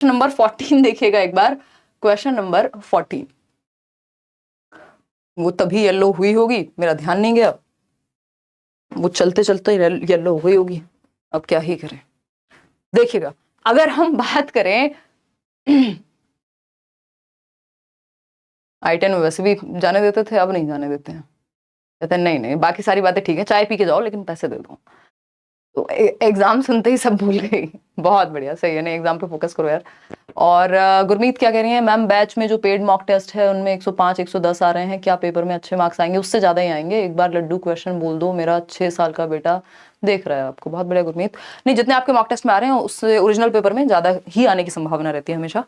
Number 14 देखिएगा एक बार, question number 14। वो तभी येलो हुई होगी, मेरा ध्यान नहीं गया, वो चलते चलते येलो हो गई होगी, अब क्या ही करें। देखिएगा, अगर हम बात करें I-10 में वैसे भी जाने देते थे, अब नहीं जाने देते हैं, कहते हैं नहीं नहीं बाकी सारी बातें ठीक है, चाय पी के जाओ लेकिन पैसे दे दो। तो एग्जाम सुनते ही सब भूल गई। बहुत बढ़िया, सही है, नहीं एग्जाम पे फोकस करो यार। और गुरमीत क्या कह रही है, मैम बैच में जो पेड मॉक टेस्ट है उनमें 105 110 आ रहे हैं, क्या पेपर में अच्छे मार्क्स आएंगे? उससे ज्यादा ही आएंगे, एक बार लड्डू क्वेश्चन बोल दो, मेरा 6 साल का बेटा देख रहा है आपको। बहुत बढ़िया गुरमीत, नहीं जितने आपके मॉक टेस्ट में आ रहे हैं उससे ओरिजिनल पेपर में ज्यादा ही आने की संभावना रहती है हमेशा,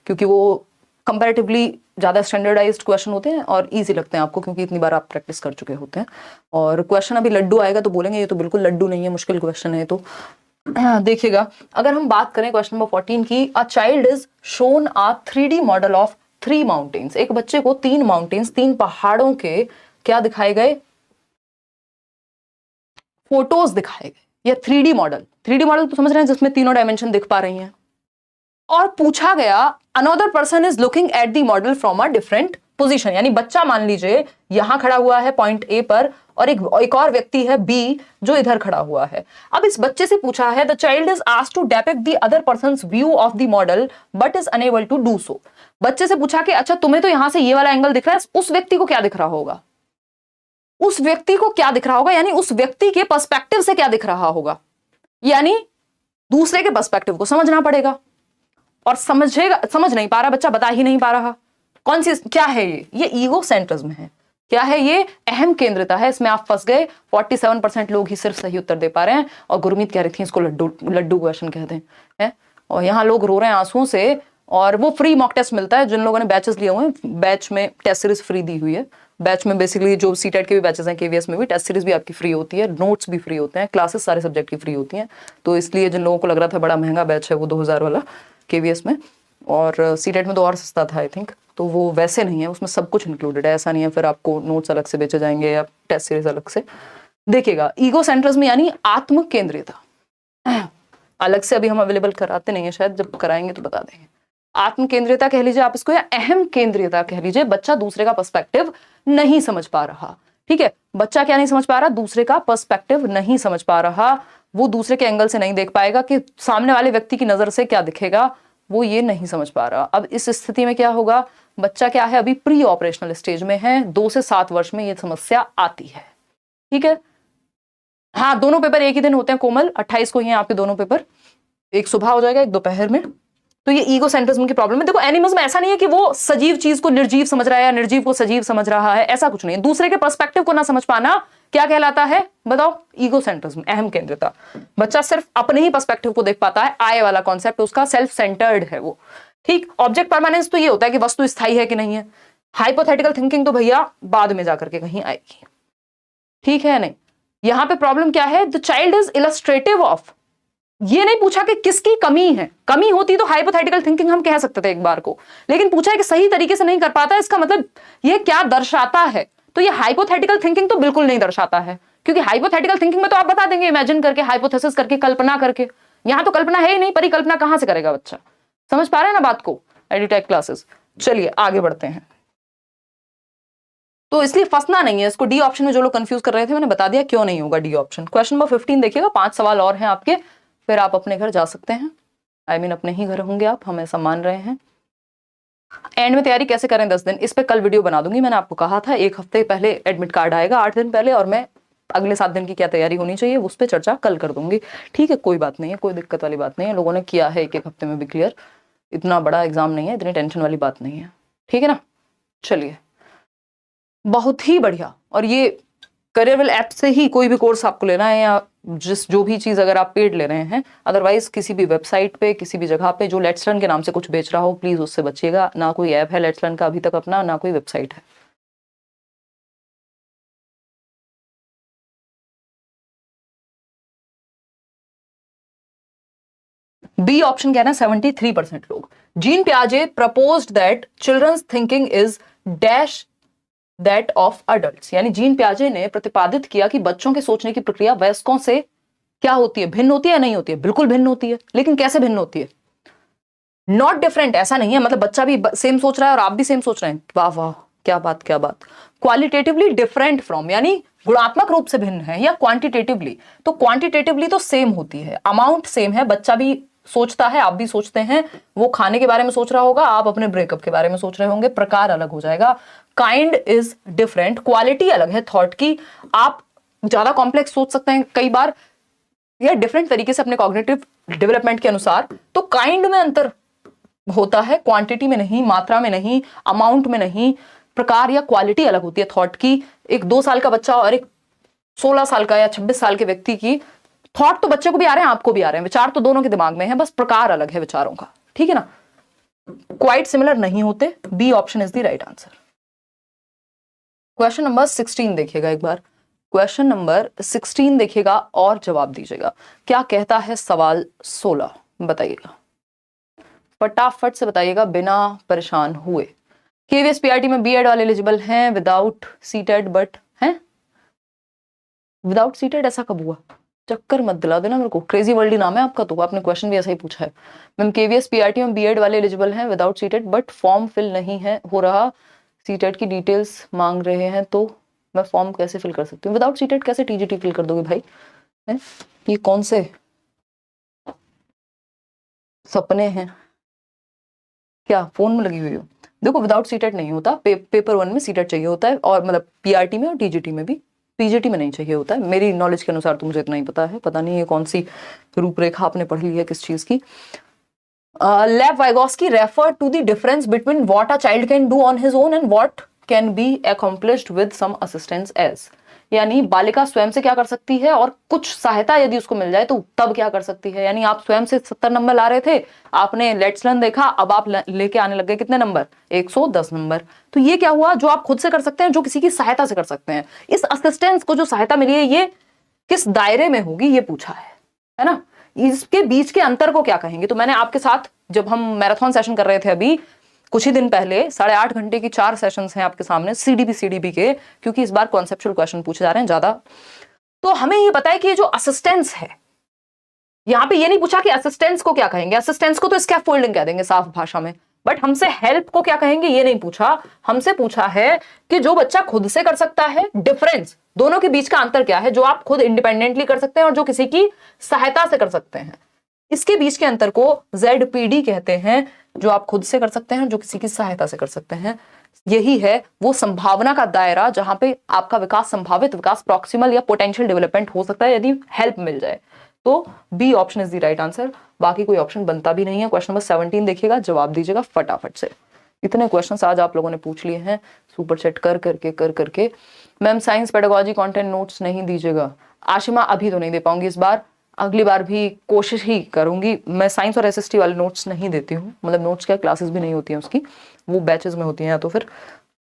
क्योंकि वो कंपैरेटिवली ज़्यादा स्टैंडर्डाइज्ड क्वेश्चन होते हैं और इजी लगते हैं आपको, क्योंकि इतनी बार आप प्रैक्टिस कर चुके होते हैं। और क्वेश्चन अभी लड्डू आएगा तो बोलेंगे ये तो बिल्कुल लड्डू नहीं है, मुश्किल क्वेश्चन है। तो देखिएगा, अगर हम बात करें क्वेश्चन नंबर 14 की, a child is shown a 3D model of 3 mountains. एक बच्चे को 3 माउंटेन्स, 3 पहाड़ों के क्या दिखाए गए? फोटोज दिखाए गए, या 3D मॉडल। 3D मॉडल तो समझ रहे हैं, जिसमें तीनों डायमेंशन दिख पा रही हैं। और पूछा गया another person is looking at the model from a different position, यानी बच्चा मान लीजिए यहां खड़ा हुआ है पॉइंट ए पर, और एक और व्यक्ति है बी जो इधर खड़ा हुआ है। अब इस बच्चे से पूछा है, the child is asked to depict the other person's view of the model but is unable to do so. बच्चे से पूछा कि अच्छा तुम्हें तो यहां से ये वाला एंगल दिख रहा है, उस व्यक्ति को क्या दिख रहा होगा? उस व्यक्ति को क्या दिख रहा होगा, यानी उस व्यक्ति के पर्सपेक्टिव से क्या दिख रहा होगा, यानी दूसरे के पर्सपेक्टिव को समझना पड़ेगा। और समझ नहीं पा रहा बच्चा, बता ही नहीं पा रहा। कौन सी, क्या है ये ईगो सेंट्रिज्म है। क्या है ये? अहम केंद्रिता है, इसमें आप फंस गए। 47% लोग ही सिर्फ सही उत्तर दे पा रहे हैं, और गुरमीत कह रही थी इसको लड्डू क्वेश्चन कहते हैं। और यहाँ लोग रो रहे हैं आंसुओं से। और वो फ्री मॉक टेस्ट मिलता है जिन लोगों ने बैचेस लिए हुए हैं, बैच में टेस्ट सीरीज फ्री दी हुई है। बैच में बेसिकली जो सीटेट के भी बैचेस हैं, केवीएस में भी टेस्ट सीरीज भी आपकी फ्री होती है, नोट्स भी फ्री होते हैं, क्लासेस सारे सब्जेक्ट की फ्री होती हैं। तो इसलिए जिन लोगों को लग रहा था बड़ा महंगा बैच है वो 2000 वाला केवीएस में, और सीटेट में तो और सस्ता था आई थिंक, तो वो वैसे नहीं है, उसमें सब कुछ इंक्लूडेड है। ऐसा नहीं है फिर आपको नोट्स अलग से बेचे जाएंगे या टेस्ट सीरीज अलग से। देखिएगा, ईगो सेंट्रिज्म यानी आत्म केंद्रियता, अलग से अभी हम अवेलेबल कराते नहीं है, शायद जब कराएंगे तो बता देंगे। आत्म केंद्रियता कह लीजिए आप इसको, या अहम केंद्रियता कह लीजिए। बच्चा दूसरे का पर्सपेक्टिव नहीं समझ पा रहा, ठीक है। बच्चा क्या नहीं समझ पा रहा? दूसरे का पर्सपेक्टिव नहीं समझ पा रहा। वो दूसरे के एंगल से नहीं देख पाएगा कि सामने वाले व्यक्ति की नजर से क्या दिखेगा, वो ये नहीं समझ पा रहा। अब इस स्थिति में क्या होगा? बच्चा क्या है, अभी प्री ऑपरेशनल स्टेज में है, 2 से 7 वर्ष में ये समस्या आती है, ठीक है। हाँ, दोनों पेपर एक ही दिन होते हैं कोमल, 28 को ही हैं आपके दोनों पेपर, एक सुबह हो जाएगा एक दोपहर में। तो ये ईगो सेंट्रिज्म की प्रॉब्लम है। देखो एनिमल्स में ऐसा नहीं है कि वो सजीव चीज को निर्जीव समझ रहा है या निर्जीव को सजीव समझ रहा है, ऐसा कुछ नहीं है। दूसरे के पर्सपेक्टिव को ना समझ पाना क्या कहलाता है बताओ? ईगो सेंट्रिज्म, अहम केंद्रिता। बच्चा सिर्फ अपने ही पर्सपेक्टिव को देख पाता है, आए वाला कॉन्सेप्ट उसका सेल्फ सेंटर्ड है वो, ठीक। ऑब्जेक्ट परमानेंस तो ये होता है कि वस्तु स्थायी है कि नहीं है। हाइपोथेटिकल थिंकिंग तो भैया बाद में जाकर के कहीं आएगी, ठीक है। नहीं, यहां पे प्रॉब्लम क्या है? The child is illustrative of, ये नहीं पूछा कि किसकी कमी है। कमी होती तो हाइपोथेटिकल थिंकिंग हम कह सकते थे एक बार को, लेकिन पूछा है कि सही तरीके से नहीं कर पाता, इसका मतलब ये क्या दर्शाता है? तो ये हाइपोथेटिकल थिंकिंग तो बिल्कुल नहीं दर्शाता है, क्योंकि हाइपोथेटिकल थिंकिंग में तो आप बता देंगे इमेजिन करके, हाइपोथेसिस करके, कल्पना करके। यहां तो कल्पना है ही नहीं, परिकल्पना कहां से करेगा बच्चा? समझ पा रहे हैं ना बात को, एडुटेक क्लासेस। चलिए आगे बढ़ते हैं। तो इसलिए फंसना नहीं है इसको। डी ऑप्शन में जो लोग कंफ्यूज कर रहे थे मैंने बता दिया क्यों नहीं होगा डी ऑप्शन। क्वेश्चन नंबर 15 देखिएगा, 5 सवाल और हैं आपके, फिर आप अपने घर जा सकते हैं। I mean, अपने ही घर होंगे आप, हम ऐसा मान रहे हैं। एंड में तैयारी कैसे करें 10 दिन, इस पे कल वीडियो बना दूंगी। मैंने आपको कहा था 1 हफ्ते पहले एडमिट कार्ड आएगा, 8 दिन पहले, और मैं अगले 7 दिन की क्या तैयारी होनी चाहिए उस पर चर्चा कल कर दूंगी, ठीक है। कोई बात नहीं है, कोई दिक्कत वाली बात नहीं है, लोगों ने किया है 1-1 हफ्ते में भी क्लियर, इतना बड़ा एग्जाम नहीं है, इतनी टेंशन वाली बात नहीं है, ठीक है ना। चलिए, बहुत ही बढ़िया। और ये करियरवेल ऐप से ही कोई भी कोर्स आपको लेना है, या जो भी चीज अगर आप पेड ले रहे हैं, अदरवाइज किसी भी वेबसाइट पे, किसी भी जगह पे जो लेट्स लर्न के नाम से कुछ बेच रहा हो, प्लीज उससे बचिएगा। ना कोई ऐप है लेट्स लर्न का अभी तक अपना, ना कोई वेबसाइट है। बी ऑप्शन कहना है 73% लोग। जीन पियाजे proposed that children's thinking is dash that of adults, यानी जीन पियाजे ने प्रतिपादित किया कि बच्चों के सोचने की प्रक्रिया वयस्कों से क्या होती है, भिन्न होती है या नहीं होती है? बिल्कुल भिन्न होती है, लेकिन कैसे भिन्न होती है? नॉट डिफरेंट ऐसा नहीं है, मतलब बच्चा भी सेम सोच रहा है और आप भी सेम सोच रहे हैं, वाह वाह क्या बात क्या बात। क्वालिटेटिवली डिफरेंट फ्रॉम यानी गुणात्मक रूप से भिन्न है, या क्वांटिटेटिवली, तो क्वांटिटेटिवली तो सेम होती है, अमाउंट सेम है, बच्चा भी सोचता है आप भी सोचते हैं, वो खाने के बारे में सोच रहा होगा आप अपने ब्रेकअप के बारे में सोच रहे होंगे, प्रकार अलग हो जाएगा। काइंड इज डिफरेंट, क्वालिटी अलग है थॉट की, आप ज्यादा कॉम्प्लेक्स सोच सकते हैं कई बार या डिफरेंट तरीके से अपने कॉग्निटिव डेवलपमेंट के अनुसार, तो काइंड में अंतर होता है, क्वांटिटी में नहीं, मात्रा में नहीं, अमाउंट में नहीं, प्रकार या क्वालिटी अलग होती है थॉट की। एक 2 साल का बच्चा और एक 16 साल का या 26 साल के व्यक्ति की थॉट तो बच्चे को भी आ रहे हैं आपको भी आ रहे हैं, विचार तो दोनों के दिमाग में है, बस प्रकार अलग है विचारों का, ठीक है ना, क्वाइट सिमिलर नहीं होते। B option is the right answer. Question number 16 देखिएगा एक बार, क्वेश्चन नंबर 16 देखिएगा और जवाब दीजिएगा। क्या कहता है सवाल 16, बताइएगा फटाफट से बताइएगा बिना परेशान हुए। केवीएस पीआरटी में बीएड वाले एलिजिबल हैं विदाउट सीटेड बट हैं विदाउट सीटेड, ऐसा कब हुआ? चक्कर मत दिला देना मेरे को, क्रेजी वर्ल्ड नाम है आपका, तो आपने क्वेश्चन भी ऐसा ही पूछा है। मैम केवीएस पीआरटी में बीएड वाले एलिजिबल हैं without CTET but form fill नहीं है हो रहा, सीटेड की डिटेल्स मांग रहे हैं, तो मैं फॉर्म कैसे फिल कर सकती हूँ? विदाउट सीटेड कैसे टीजीटी फिल कर दोगे भाई? है ये कौन से सपने हैं, क्या फोन में लगी हुई हो? देखो विदाउट सीटेड नहीं होता, पेपर 1 में सीटेड चाहिए होता है, और मतलब पीआरटी में और टीजीटी में भी, पीजीटी में नहीं चाहिए होता है, मेरी नॉलेज के अनुसार तो मुझे इतना ही पता है, पता नहीं ये कौन सी रूपरेखा आपने पढ़ ली है किस चीज की। Lev Vygotsky refer to the difference between what a child can do on his own and what can be accomplished with some assistance as, यानी बालिका स्वयं से क्या कर सकती है और कुछ सहायता यदि उसको मिल जाए तो तब क्या कर सकती है। यानी आप स्वयं से 70 नंबर ला रहे थे, आपने लेट्स लर्न देखा, अब आप लेके आने लग गए कितने नंबर? 110 नंबर। तो ये क्या हुआ, जो आप खुद से कर सकते हैं, जो किसी की सहायता से कर सकते हैं। इस असिस्टेंस को जो सहायता मिली है ये किस दायरे में होगी ये पूछा है ना, इसके बीच के अंतर को क्या कहेंगे। तो मैंने आपके साथ जब हम मैराथन सेशन कर रहे थे अभी कुछ ही दिन पहले, 8.5 घंटे की 4 सेशंस हैं आपके सामने सीडीबी के, क्योंकि इस बार कॉन्सेप्चुअल क्वेश्चन पूछे जा रहे हैं ज्यादा, तो हमें ये पता है कि ये जो असिस्टेंस है, यहां पे ये नहीं पूछा कि असिस्टेंस को क्या कहेंगे, असिस्टेंस को तो स्कैफोल्डिंग कह देंगे साफ भाषा में, बट हमसे हेल्प को क्या कहेंगे ये नहीं पूछा। हमसे पूछा है कि जो बच्चा खुद से कर सकता है, डिफरेंस दोनों के बीच का अंतर क्या है, जो आप खुद इंडिपेंडेंटली कर सकते हैं और जो किसी की सहायता से कर सकते हैं, इसके बीच के अंतर को ZPD कहते हैं, जो आप खुद से कर सकते हैं जो किसी की सहायता से कर सकते हैं। यही है वो संभावना का दायरा जहां पे आपका विकास, संभावित विकास, प्रॉक्सिमल या पोटेंशियल डेवलपमेंट हो सकता है यदि हेल्प मिल जाए। तो B option is the right answer, बाकी कोई ऑप्शन बनता भी नहीं है। क्वेश्चन नंबर 17 देखिएगा, जवाब दीजिएगा फटाफट से। इतने क्वेश्चंस आज आप लोगों ने पूछ लिए हैं सुपर चैट कर करके। Ma'am science pedagogy content notes नहीं दीजिएगा, आशिमा अभी तो नहीं दे पाऊंगी इस बार, अगली बार भी कोशिश ही करूंगी। मैं साइंस और SST वाले नोट्स नहीं देती हूँ, मतलब नोट्स क्या क्लासेस भी नहीं होती हैं उसकी, वो बैचेस में होती हैं। तो फिर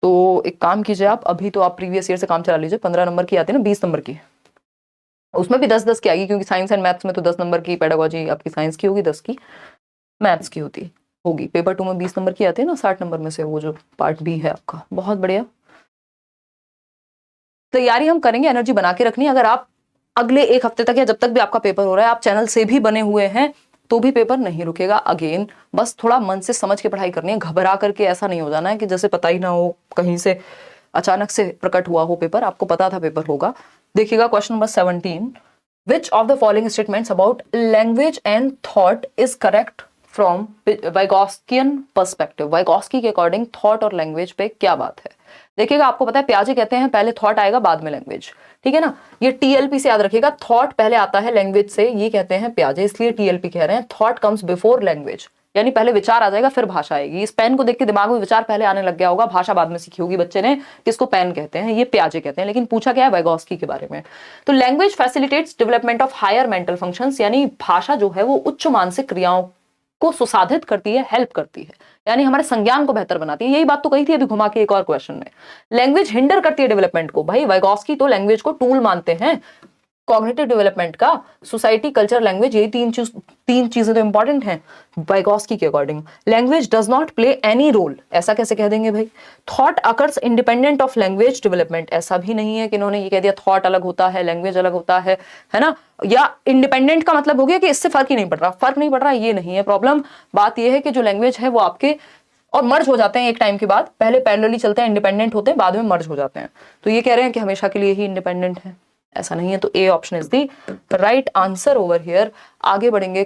तो एक काम कीजिए आप, अभी तो आप प्रीवियस ईयर से काम चला लीजिए, 15 नंबर की आती है ना, 20 नंबर की, उसमें भी 10-10 की आएगी, क्योंकि साइंस एंड मैथ्स में तो 10 नंबर की पेडागोजी आपकी साइंस की होगी, 10 की मैथ्स की होगी। पेपर 2 में 20 नंबर की आती है ना, 60 नंबर में से वो जो पार्ट बी है आपका। बहुत बढ़िया तैयारी हम करेंगे, एनर्जी बना के रखनी। अगर आप अगले 1 हफ्ते तक या जब तक भी आपका पेपर हो रहा है आप चैनल से भी बने हुए हैं तो भी पेपर नहीं रुकेगा। अगेन बस थोड़ा मन से समझ के पढ़ाई करनी है, घबरा करके ऐसा नहीं हो जाना है कि जैसे पता ही ना हो, कहीं से अचानक से प्रकट हुआ हो पेपर, आपको पता था पेपर होगा। देखिएगा question number 17, which of the following statements about language and thought is correct from Vygotskian perspective. Vygotsky के अकॉर्डिंग थॉट और लैंग्वेज पे क्या बात है। देखिएगा आपको पता है पियाजे कहते हैं पहले थॉट आएगा बाद में लैंग्वेज, ठीक है ना, ये TLP से याद रखिएगा, थॉट पहले आता है लैंग्वेज से, ये कहते हैं पियाजे, इसलिए TLP कह रहे हैं थॉट कम्स बिफोर लैंग्वेज, यानी पहले विचार आ जाएगा फिर भाषा आएगी। इस पेन को देख के दिमाग में विचार पहले आने लग गया होगा, भाषा बाद में सीखी होगी बच्चे ने, किसको पेन कहते हैं, ये पियाजे कहते हैं, लेकिन पूछा क्या है वाइगोस्की के बारे में। तो language facilitates development of higher mental functions, यानी भाषा जो है वो उच्च मानसिक क्रियाओं को सुसाधित करती है, हेल्प करती है, यानी हमारे संज्ञान को बेहतर बनाती है। यही बात तो कही थी अभी घुमा के एक और क्वेश्चन में। लैंग्वेज हिंडर करती है डेवलपमेंट को, भाई वाइगोस्की तो लैंग्वेज को टूल मानते हैं, कॉग्निटिव डेवलपमेंट का, सोसाइटी, कल्चर, लैंग्वेज, यही तीन चीजें तो इंपॉर्टेंट हैं वाइगॉस्की के according. Language does not play any role, ऐसा कैसे कह देंगे भाई? Thought occurs independent of language development, ऐसा भी नहीं है कि इन्होंने ये कह दिया थॉट अलग होता है, लैंग्वेज अलग होता है ना? या इंडिपेंडेंट का मतलब हो गया कि इससे फर्क ही नहीं पड़ रहा, फर्क नहीं पड़ रहा, ये नहीं है प्रॉब्लम। बात ये है कि जो लैंग्वेज है वो आपके और मर्ज हो जाते हैं एक टाइम के बाद, पहले पैरेलली चलते हैं, इंडिपेंडेंट होते हैं, बाद में मर्ज हो जाते हैं। तो ये कह रहे हैं कि हमेशा के लिए ही इंडिपेंडेंट है, ऐसा नहीं है। तो A option is the right answer over here. आगे बढ़ेंगे।